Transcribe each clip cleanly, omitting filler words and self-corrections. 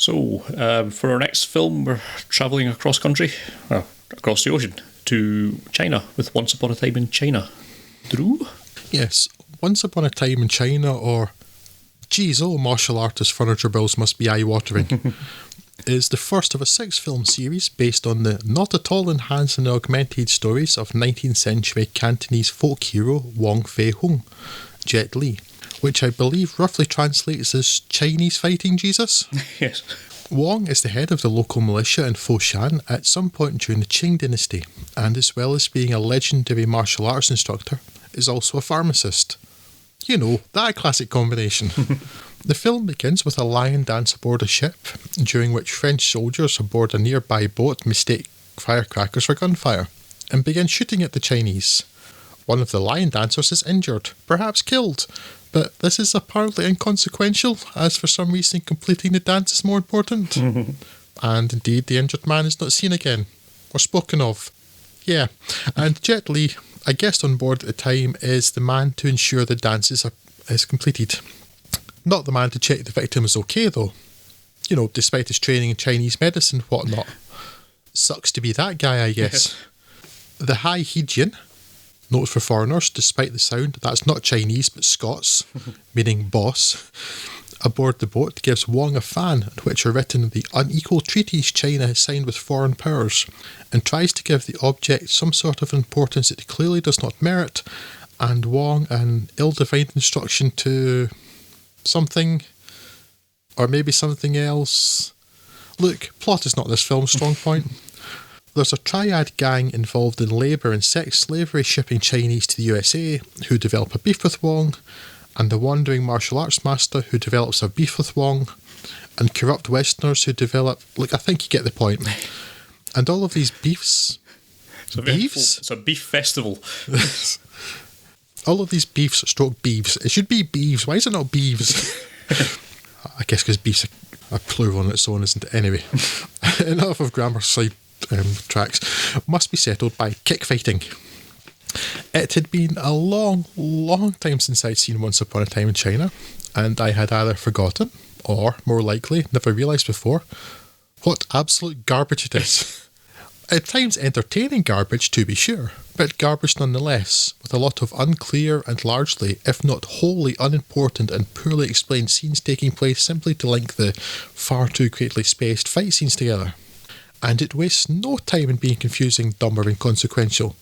So, for our next film, we're travelling across country, across the ocean, to China with Once Upon a Time in China. Drew? Yes, Once Upon a Time in China, or geez, oh, martial artist furniture bills must be eye-watering, is the first of a 6-film series based on the not at all enhanced and augmented stories of 19th century Cantonese folk hero Wong Fei Hung, Jet Li, which I believe roughly translates as Chinese fighting Jesus. Yes. Wong is the head of the local militia in Foshan at some point during the Qing dynasty, and as well as being a legendary martial arts instructor, is also a pharmacist. You know, that classic combination. The film begins with a lion dance aboard a ship, during which French soldiers aboard a nearby boat mistake firecrackers for gunfire, and begin shooting at the Chinese. One of the lion dancers is injured, perhaps killed, but this is apparently inconsequential, as for some reason completing the dance is more important. And indeed, the injured man is not seen again, or spoken of. Yeah, and Jet Li, a guest on board at the time, is the man to ensure the dance is completed. Not the man to check the victim is okay, though. You know, despite his training in Chinese medicine and whatnot. Sucks to be that guy, I guess. The Hai Hejian, note for foreigners, despite the sound, that's not Chinese but Scots, meaning boss, aboard the boat gives Wong a fan on which are written the unequal treaties China has signed with foreign powers, and tries to give the object some sort of importance it clearly does not merit, and Wong an ill-defined instruction to something, or maybe something else. Look, plot is not this film's strong point. There's a triad gang involved in labour and sex slavery shipping Chinese to the USA who develop a beef with Wong, and the wandering martial arts master who develops a beef with Wong, and corrupt Westerners who develop... Look, I think you get the point. And all of these beefs... Beefs? It's a beef festival. All of these beefs stroke beeves. It should be beeves. Why is it not beeves? I guess because beef's a plural on its own, isn't it? Anyway, enough of grammar side tracks. Must be settled by kick fighting. It had been a long, long time since I'd seen Once Upon a Time in China, and I had either forgotten, or, more likely, never realised before, what absolute garbage it is. At times entertaining garbage, to be sure, but garbage nonetheless, with a lot of unclear and largely, if not wholly unimportant and poorly explained scenes taking place simply to link the far too greatly spaced fight scenes together. And it wastes no time in being confusing, dumb or inconsequential,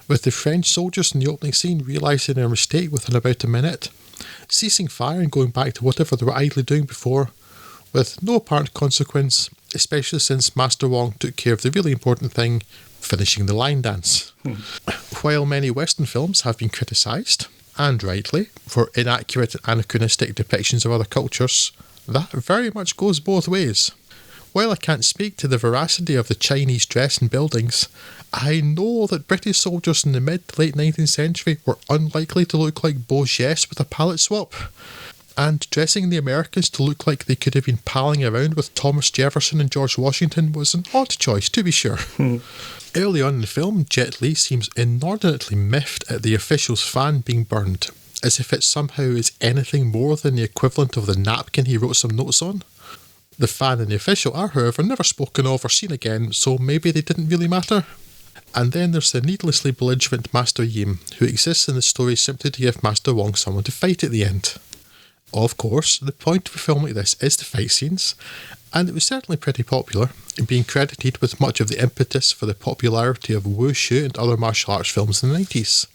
with the French soldiers in the opening scene realising their mistake within about a minute, ceasing fire and going back to whatever they were idly doing before, with no apparent consequence, especially since Master Wong took care of the really important thing, finishing the line dance. While many Western films have been criticised, and rightly, for inaccurate and anachronistic depictions of other cultures, that very much goes both ways. While I can't speak to the veracity of the Chinese dress and buildings, I know that British soldiers in the mid to late 19th century were unlikely to look like Beau Geste with a palette swap. And dressing the Americans to look like they could have been palling around with Thomas Jefferson and George Washington was an odd choice, to be sure. Early on in the film, Jet Li seems inordinately miffed at the official's fan being burned, as if it somehow is anything more than the equivalent of the napkin he wrote some notes on. The fan and the official are, however, never spoken of or seen again, so maybe they didn't really matter. And then there's the needlessly belligerent Master Yim, who exists in the story simply to give Master Wong someone to fight at the end. Of course, the point of a film like this is the fight scenes, and it was certainly pretty popular, being credited with much of the impetus for the popularity of wushu and other martial arts films in the 90s.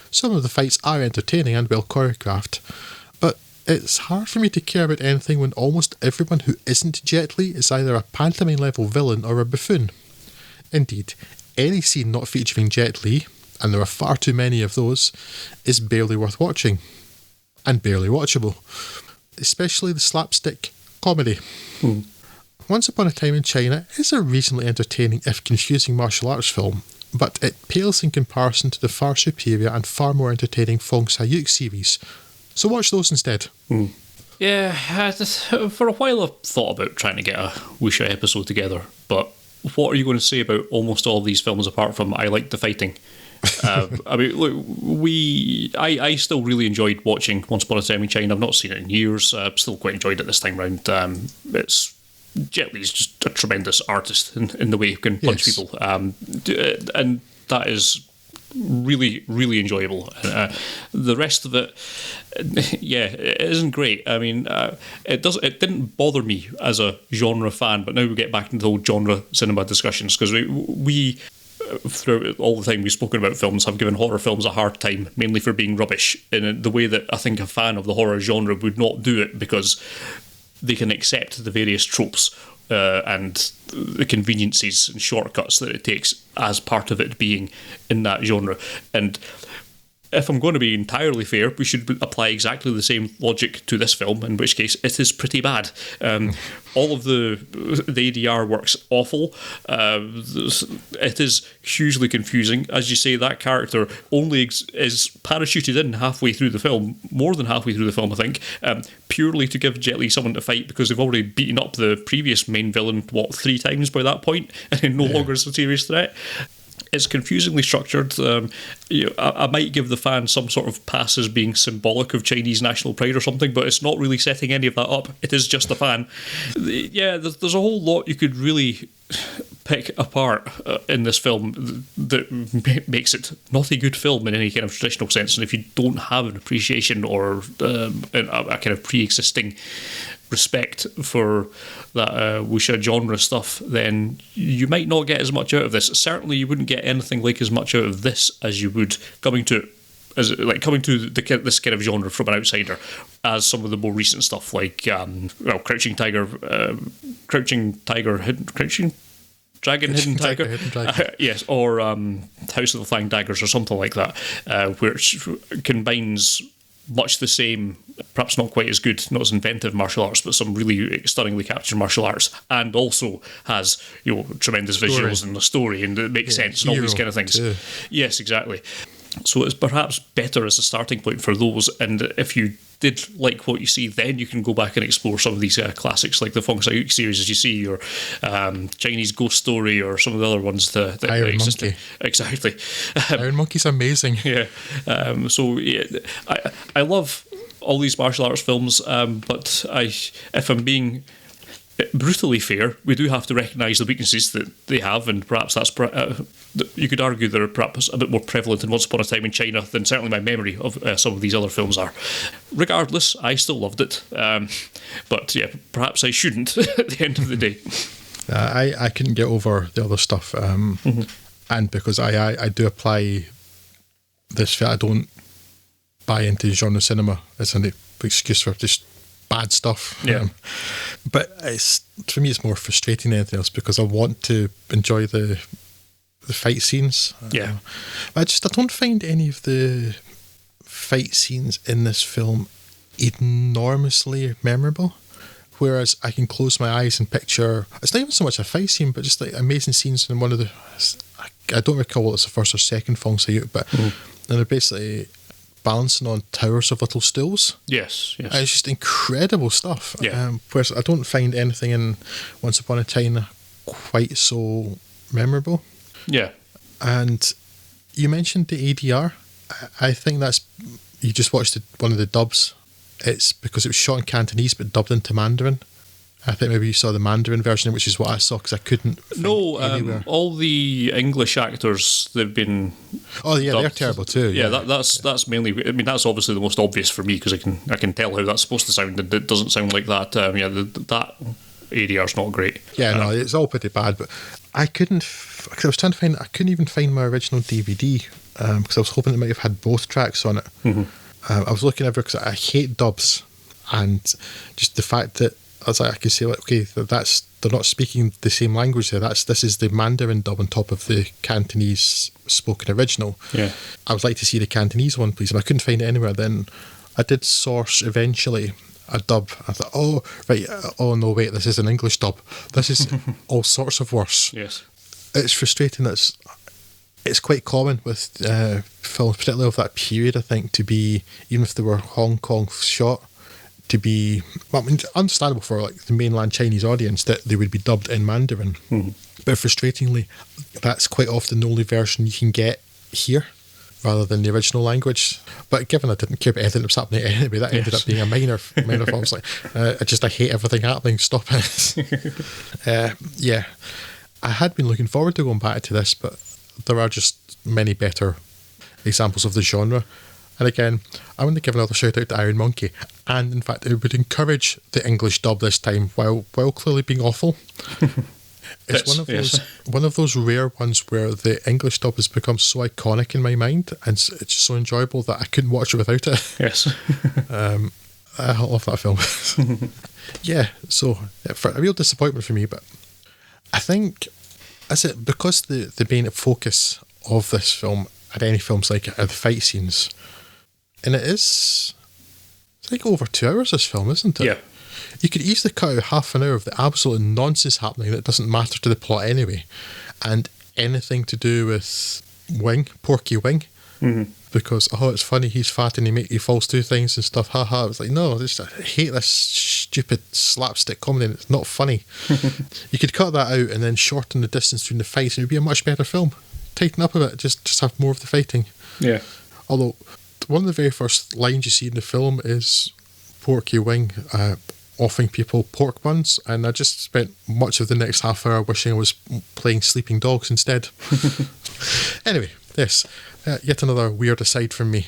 Some of the fights are entertaining and well choreographed, but it's hard for me to care about anything when almost everyone who isn't Jet Li is either a pantomime-level villain or a buffoon. Indeed, any scene not featuring Jet Li, and there are far too many of those, is barely worth watching. And barely watchable. Especially the slapstick comedy. Once Upon a Time in China is a reasonably entertaining if confusing martial arts film, but it pales in comparison to the far superior and far more entertaining Fong Sayuk series. So watch those instead. Yeah, for a while I've thought about trying to get a Wuxia episode together, but what are you going to say about almost all these films apart from I like the fighting? I mean, look, I still really enjoyed watching Once Upon a Time in China. I've not seen it in years. I've still quite enjoyed it this time round. It's Jet Li is just a tremendous artist in the way he can punch Yes. people, and that is really, really enjoyable. The rest of it, yeah, it isn't great. I mean, it didn't bother me as a genre fan, but now we get back into the whole genre cinema discussions, because we throughout all the time we've spoken about films have given horror films a hard time, mainly for being rubbish, in the way that I think a fan of the horror genre would not do it, because they can accept the various tropes and the conveniences and shortcuts that it takes as part of it being in that genre. And if I'm going to be entirely fair, we should apply exactly the same logic to this film, in which case it is pretty bad. All of the ADR works awful. It is hugely confusing. As you say, that character only is parachuted in halfway through the film, more than halfway through the film, I think, purely to give Jet Li someone to fight, because they've already beaten up the previous main villain, 3 times by that point, and he no longer is a serious threat. It's confusingly structured. I might give the fan some sort of pass as being symbolic of Chinese national pride or something, but it's not really setting any of that up. It is just a fan. Yeah, there's a whole lot you could really pick apart in this film that makes it not a good film in any kind of traditional sense. And if you don't have an appreciation or a kind of pre-existing respect for that wuxia genre stuff, then you might not get as much out of this. Certainly you wouldn't get anything like as much out of this as you would coming to this kind of genre from an outsider, as some of the more recent stuff like Crouching Dragon, Hidden Tiger. Yes, or House of the Flying Daggers or something like that, which combines much the same, perhaps not quite as good, not as inventive martial arts, but some really stunningly captured martial arts, and also has tremendous visuals and a story, and it makes sense and all these kind of things. Too. Yes, exactly. So it's perhaps better as a starting point for those, and if you did like what you see, then you can go back and explore some of these classics like the Fong Sai-Uk series, as you see, or Chinese Ghost Story, or some of the other ones that Iron exist. Monkey. Exactly. Iron Monkey's amazing. Yeah. So yeah, I love all these martial arts films, but if I'm being brutally fair, we do have to recognise the weaknesses that they have, and perhaps that's you could argue they're perhaps a bit more prevalent in Once Upon a Time in China than certainly my memory of some of these other films are. Regardless, I still loved it, but yeah, perhaps I shouldn't at the end of the day. I couldn't get over the other stuff, and because I do apply this, I don't buy into genre cinema as an excuse for just bad stuff. Yeah. But for me, it's more frustrating than anything else, because I want to enjoy the fight scenes. Yeah. I don't find any of the fight scenes in this film enormously memorable. Whereas I can close my eyes and picture, it's not even so much a fight scene, but just like amazing scenes in one of the, I don't recall whether it's the first or second Fong Sai-Uk, but they're basically balancing on towers of little stools. Yes. And it's just incredible stuff. Yeah. Whereas I don't find anything in Once Upon a China quite so memorable. Yeah. And you mentioned the ADR. I think that's, you just watched one of the dubs. It's because it was shot in Cantonese but dubbed into Mandarin. I think maybe you saw the Mandarin version, which is what I saw, because I couldn't find anywhere. All the English actors, they've been... Oh yeah, dubbed. they're terrible too. Yeah, that's mainly... I mean, that's obviously the most obvious for me, because I can tell how that's supposed to sound, and it doesn't sound like that. That ADR's not great. Yeah, no, it's all pretty bad, but I couldn't... Cause I was trying to find... I couldn't even find my original DVD, because I was hoping it might have had both tracks on it. Mm-hmm. I was looking everywhere, because I hate dubs, and just the fact that I was like, I could say, like, okay, they're not speaking the same language there. This is the Mandarin dub on top of the Cantonese spoken original. Yeah, I would like to see the Cantonese one, please. And I couldn't find it anywhere. Then I did source eventually a dub. I thought, oh no, wait, this is an English dub. This is all sorts of worse. Yes, it's frustrating. It's quite common with films, particularly of that period, I think, to be, even if they were Hong Kong shot, to be, well, I mean, understandable for like the mainland Chinese audience that they would be dubbed in Mandarin. Mm-hmm. But frustratingly, that's quite often the only version you can get here. rather than the original language. But given I didn't care about anything that was happening anyway, that ended up being a minor film. I was like, I hate everything happening. Stop it. Yeah, I had been looking forward to going back to this, but there are just many better examples of the genre. And again, I want to give another shout out to Iron Monkey, and in fact, I would encourage the English dub this time, while clearly being awful. It's one of those rare ones where the English dub has become so iconic in my mind, and it's just so enjoyable that I couldn't watch it without it. Yes. I love that film. Yeah, so for a real disappointment for me, but I think because the main focus of this film, and any films like it, are the fight scenes, and it's like over 2 hours, this film, isn't it? Yeah. You could easily cut out half an hour of the absolute nonsense happening that doesn't matter to the plot anyway, and anything to do with Porky Wing, because it's funny, he's fat and he falls through things and stuff. Haha! It's like, no, I hate this stupid slapstick comedy, and it's not funny. You could cut that out and then shorten the distance between the fights, and it would be a much better film. Tighten up a bit, just have more of the fighting. Yeah. Although one of the very first lines you see in the film is Porky Wing offering people pork buns, and I just spent much of the next half hour wishing I was playing Sleeping Dogs instead. Anyway, yes, yet another weird aside from me.